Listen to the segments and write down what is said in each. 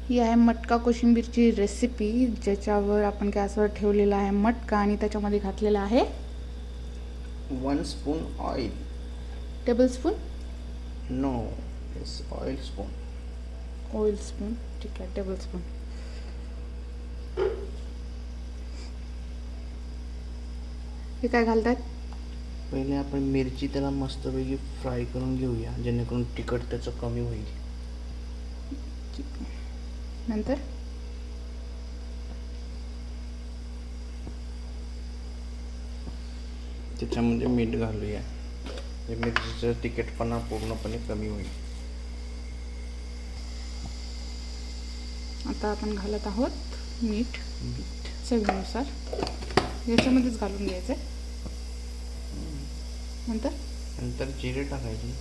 ही आहे मटका कोशिंबीरची रेसिपी, ज्याच्यावर आपण गॅसवर ठेवलेला आहे मटका आणि त्याच्यामध्ये घातलेला आहे 1 spoon oil. Table spoon no, it's oil spoon. Oil spoon, ठीक आहे, टेबल स्पून. हे काय घालतात? पहिले आपण मिरची त्याला मस्तपैकी फ्राय करून घेऊया, जेणेकरून तिखट त्याचं कमी होईल. नंतर त्याच्यामध्ये मीठ घालूया, हे मिरचीचं तिखटपणा पूर्णपणे कमी होईल. आता आपण घालत आहोत मीठ चवीनुसार, याच्यामध्येच घालून घ्यायचं आहे. नंतर जिरे टाकायची.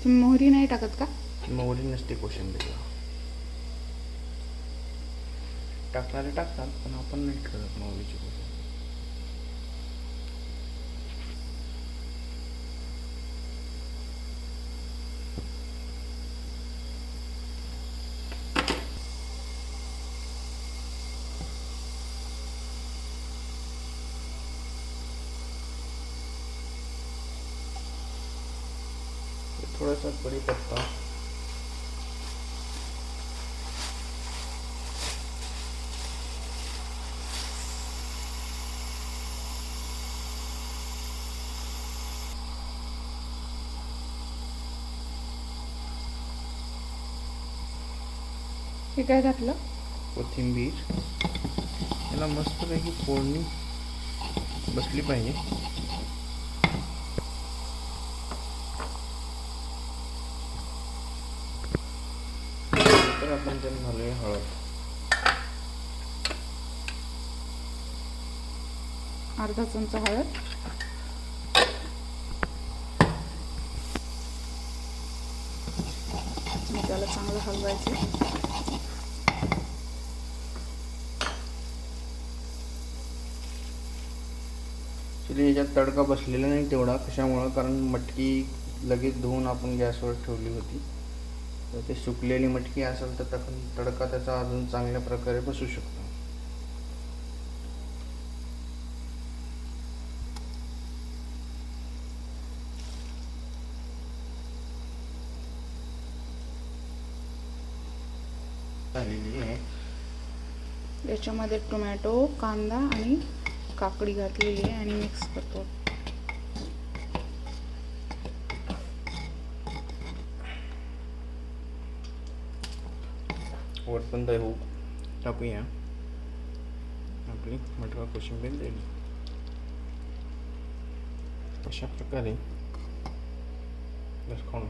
तुम्ही मोहरी नाही टाकत का? मोहरी नसते कोशिंबीरला. टाकणारे टाकतात, पण आपण नाही करत मोहरीची कोशिंबीर. थोडासा कढीपत्ता, हे काय घातलं? कोथिंबीर. याला मस्तपैकी फोडणी बसली पाहिजे. नंतर आपण त्यात घालूया हळद. अर्धा चमचा हळद, त्याला चांगलं हलवायचं. याच्यात तडका बसलेला नाही तेवढा, कशामुळं? कारण मटकी लगेच धुवून आपण गॅसवर ठेवली होती, तर ते सुकलेली मटकी असेल तर तडका त्याचा अजून चांगल्या प्रकारे बसू शकतो. झालेली आहे. याच्यामध्ये टोमॅटो, कांदा आणि काकडी घातलेली आहे आणि मिक्स करतो. वरतून दही टाकूया. आपली मटका कोशिंबीर रेडी. अशा प्रकारे बस खाऊन